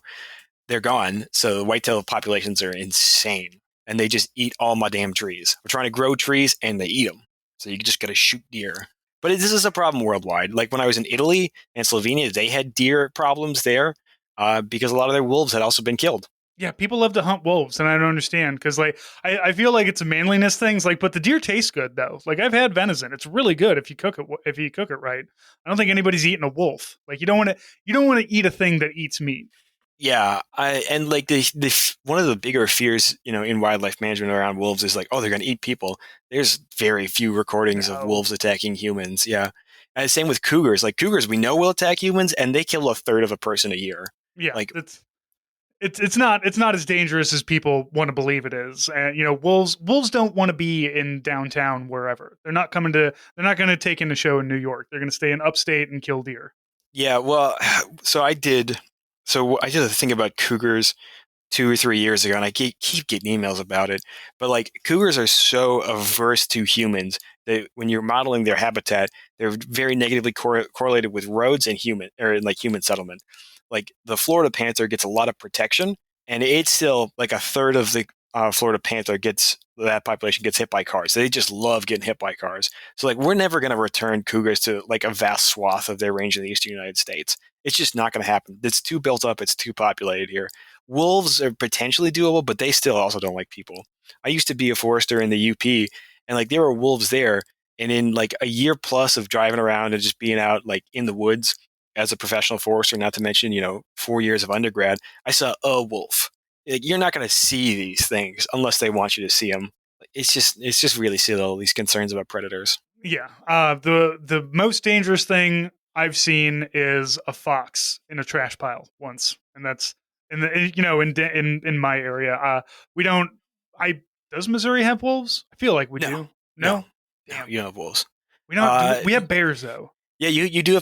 S3: they're gone. So the whitetail populations are insane, and they just eat all my damn trees. We're trying to grow trees, and they eat them. So you just got to shoot deer. But this is a problem worldwide. Like when I was in Italy and Slovenia, they had deer problems there because a lot of their wolves had also been killed.
S1: Yeah, people love to hunt wolves, and I don't understand because, like, I feel like it's a manliness thing. Like, but the deer tastes good though. Like, I've had venison; it's really good if you cook it right. I don't think anybody's eating a wolf. Like, you don't want to eat a thing that eats meat.
S3: Yeah, and like the one of the bigger fears, in wildlife management around wolves is like, oh, they're going to eat people. There's very few recordings of
S1: No,
S3: wolves attacking humans. Yeah, and same with cougars. Like cougars, we know will attack humans, and they kill a third of a person a year.
S1: yeah,
S3: Like,
S1: it's not as dangerous as people want to believe it is. And wolves don't want to be in downtown wherever. They're not going to take in a show in New York. They're going to stay in upstate and kill deer.
S3: yeah, well, so I did. So I did a thing about cougars 2 or 3 years ago, and I keep getting emails about it. But like cougars are so averse to humans that when you're modeling their habitat, they're very negatively correlated with roads and human settlement. Like the Florida panther gets a lot of protection, and it's still like a third of the Florida panther gets that population gets hit by cars. They just love getting hit by cars. So like we're never going to return cougars to like a vast swath of their range in the eastern United States. It's just not going to happen. It's too built up. It's too populated here. Wolves are potentially doable, but they still also don't like people. I used to be a forester in the UP, and like there were wolves there. And in like a year plus of driving around and just being out like in the woods as a professional forester, not to mention 4 years of undergrad, I saw a wolf. Like, you're not going to see these things unless they want you to see them. It's just really silly, all these concerns about predators.
S1: Yeah. The most dangerous thing I've seen is a fox in a trash pile once, and that's in the in my area. We don't. I Does Missouri have wolves? I feel like we
S3: No,
S1: do.
S3: no,
S1: No,
S3: no,
S1: damn.
S3: you don't have wolves.
S1: We don't.
S3: Uh,
S1: We have bears though.
S3: Yeah, you do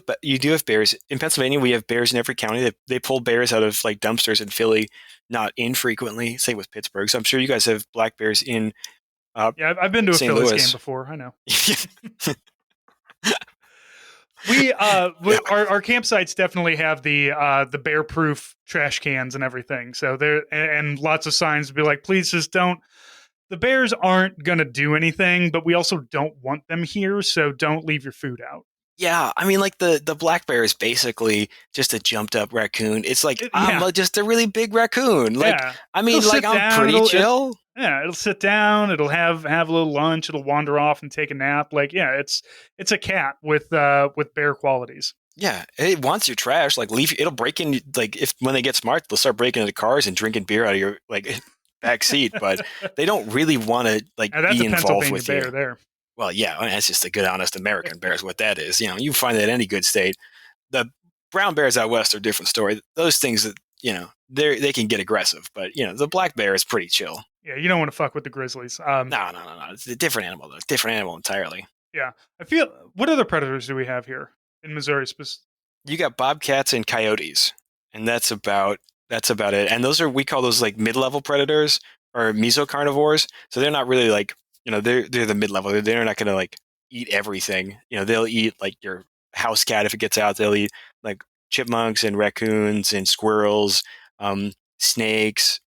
S3: have bears in Pennsylvania. We have bears in every county. They pull bears out of like dumpsters in Philly, not infrequently. Same with Pittsburgh. So I'm sure you guys have black bears in
S1: Yeah, I've been to a
S3: St.
S1: Phillies game
S3: Louis.
S1: before. I know.
S3: Yeah,
S1: Our campsites definitely have the bear proof trash cans and everything. So there and lots of signs to be like, please just don't. The bears aren't gonna do anything, but we also don't want them here. So don't leave your food out.
S3: yeah. I mean, like the black bear is basically just a jumped up raccoon. It's like I'm
S1: Yeah,
S3: just a really big raccoon. Like
S1: yeah.
S3: I
S1: It'll
S3: mean, like
S1: sit
S3: I'm
S1: down.
S3: pretty chill.
S1: Yeah, it'll sit down. It'll have a little lunch. It'll wander off and take a nap. Like yeah, it's a cat with bear qualities.
S3: Yeah, it wants your trash. Like leave, it'll break in. Like if when they get smart, they'll start breaking into cars and drinking beer out of your like back seat. But they don't really want to like
S1: Now that's
S3: be
S1: a
S3: involved
S1: Pennsylvania
S3: with you.
S1: bear there.
S3: Well, yeah, I mean, that's just a good, honest American bear is what that is. You find that in any good state. The brown bears out west are a different story. Those things that they can get aggressive, but the black bear is pretty chill.
S1: Yeah, you don't want to fuck with the grizzlies.
S3: No, no, no, no. It's a different animal, though. Different animal entirely.
S1: Yeah, I feel. What other predators do we have here in Missouri?
S3: You got bobcats and coyotes, and that's about it. And we call those like mid-level predators or mesocarnivores. So they're not really like they're the mid-level. They're not going to like eat everything. They'll eat like your house cat if it gets out. They'll eat like chipmunks and raccoons and squirrels, snakes.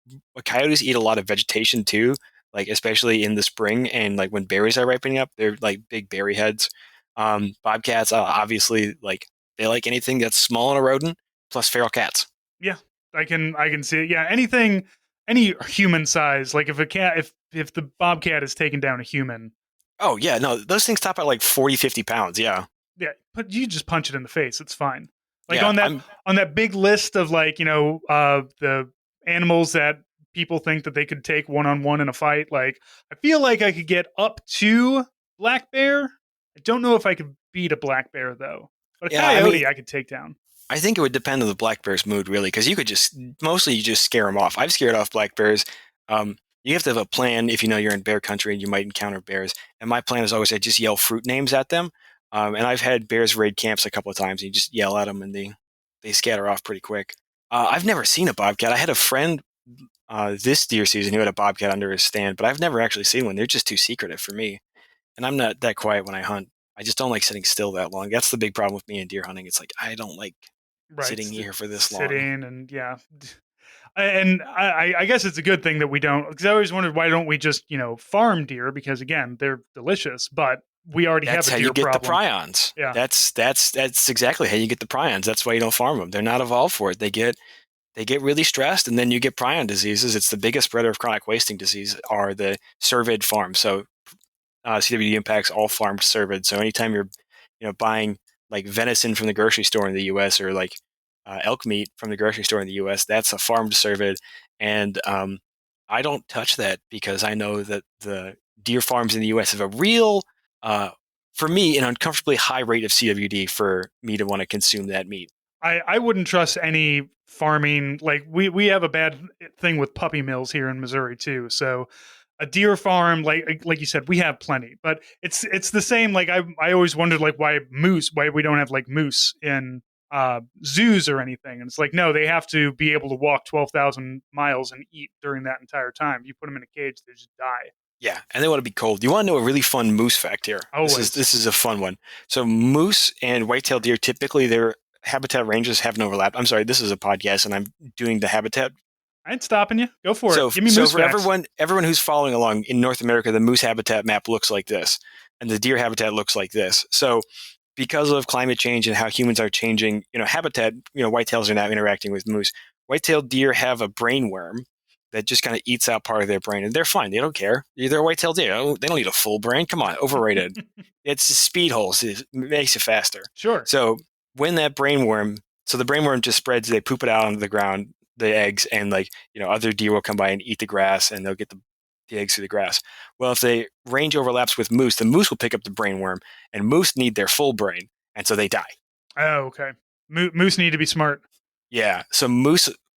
S3: Coyotes eat a lot of vegetation too, like especially in the spring and like when berries are ripening up. They're like big berry heads. Bobcats, obviously, like they like anything that's small and a rodent, plus feral cats.
S1: Yeah, I can see it. Yeah, any human size. Like if a cat, if the bobcat is taking down a human,
S3: Oh, yeah, no, those things top at like 40, 50 pounds. Yeah.
S1: yeah, but you just punch it in the face. It's fine. Like
S3: Yeah. I'm,
S1: on that big list of like the animals that people think that they could take one on one in a fight. Like I feel like I could get up to black bear. I don't know if I could beat a black bear though, but a
S3: yeah, I mean,
S1: coyote I could take down.
S3: I think it would depend on the black bear's mood, really, because you could just mostly you just scare them off. I've scared off black bears. You have to have a plan if you know you're in bear country and you might encounter bears. And my plan is always I just yell fruit names at them. And I've had bears raid camps a couple of times. And you just yell at them and they scatter off pretty quick. I've never seen a bobcat. I had a friend this deer season who had a bobcat under his stand, but I've never actually seen one. They're just too secretive for me, and I'm not that quiet when I hunt. I just don't like sitting still that long. That's the big problem with me in deer hunting. It's like I don't like
S1: Right.
S3: sitting here for this long.
S1: Sitting and yeah. And I guess it's a good thing that we don't, because I always wondered why don't we just, farm deer, because again, they're delicious, but we already have
S3: That's
S1: a
S3: how you
S1: deer
S3: get the
S1: problem.
S3: prions.
S1: Yeah.
S3: That's exactly how you get the prions. That's why you don't farm them. They're not evolved for it. They get really stressed, and then you get prion diseases. It's the biggest spreader of chronic wasting disease are the cervid farms. So CWD impacts all farmed cervid. So anytime you're, buying like venison from the grocery store in the U.S. or like elk meat from the grocery store in the U.S., that's a farmed cervid, and I don't touch that because I know that the deer farms in the U.S. have a real, uh, for me, an uncomfortably high rate of CWD for me to want to consume that meat.
S1: I wouldn't trust any farming. Like we have a bad thing with puppy mills here in Missouri too. So a deer farm, like you said, we have plenty, but it's the same. Like I always wondered like why we don't have like moose in zoos or anything. And it's like no, they have to be able to walk 12,000 miles and eat during that entire time. You put them in a cage, they just die.
S3: Yeah, and they want to be cold. You want to know a really fun moose fact here? This is
S1: Always.
S3: this is a fun one. So moose and white-tailed deer typically their habitat ranges have an overlap. I'm sorry, this is a podcast and I'm doing the habitat.
S1: I ain't stopping you. Go for it.
S3: So
S1: Give me
S3: so
S1: moose
S3: for
S1: facts.
S3: everyone who's following along in North America, the moose habitat map looks like this, and the deer habitat looks like this. So because of climate change and how humans are changing, habitat, whitetails are now interacting with moose. White-tailed deer have a brain worm that just kind of eats out part of their brain, and they're fine. They don't care. They're a white-tailed deer. They don't need a full brain. Come on, overrated. It's speed holes. It makes you faster.
S1: Sure.
S3: So when that brain worm, so the brain worm just spreads. They poop it out onto the ground, the eggs, and like other deer will come by and eat the grass, and they'll get the eggs through the grass. Well, if the range overlaps with moose, the moose will pick up the brain worm, and moose need their full brain, and so they die.
S1: Oh, okay. Moose need to be smart.
S3: Yeah, so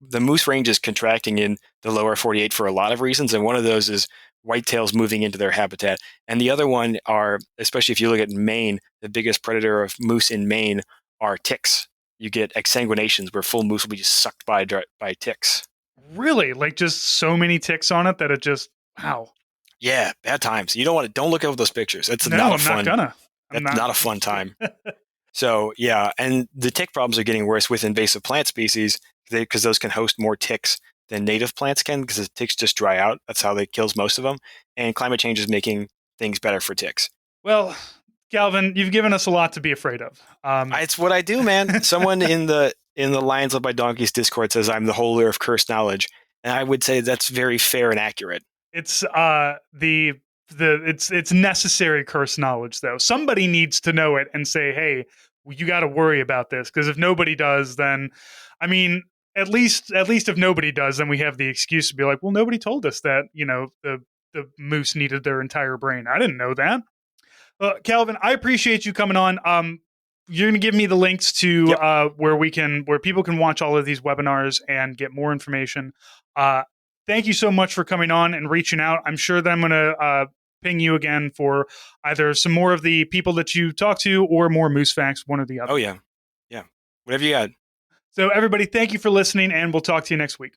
S3: the moose range is contracting in the lower 48 for a lot of reasons, and one of those is whitetails moving into their habitat, and the other one are, especially if you look at Maine, the biggest predator of moose in Maine are ticks. You get exsanguinations where full moose will be just sucked by ticks.
S1: Really? Like just so many ticks on it that it just wow.
S3: Yeah, bad times. You don't look over those pictures. It's
S1: No,
S3: not a
S1: I'm not
S3: fun.
S1: gonna. I'm
S3: That's not a
S1: not.
S3: fun time. So yeah, and the tick problems are getting worse with invasive plant species because those can host more ticks than native plants can because the ticks just dry out. That's how they kills most of them. And climate change is making things better for ticks.
S1: Well, Calvin, you've given us a lot to be afraid of.
S3: It's what I do, man. Someone in the Lions Led by Donkeys Discord says I'm the holder of cursed knowledge, and I would say that's very fair and accurate.
S1: it's it's necessary curse knowledge though. Somebody needs to know it and say, "Hey, you got to worry about this." Because if nobody does, then I mean, at least if nobody does, then we have the excuse to be like, "Well, nobody told us that the moose needed their entire brain. I didn't know that." Calvin, I appreciate you coming on. You're going to give me the links to
S3: Yep.
S1: where people can watch all of these webinars and get more information. Uh, Thank you so much for coming on and reaching out. I'm sure that I'm going to ping you again for either some more of the people that you talk to or more moose facts, one or the other.
S3: Oh yeah, yeah. Whatever you got.
S1: So everybody, thank you for listening, and we'll talk to you next week.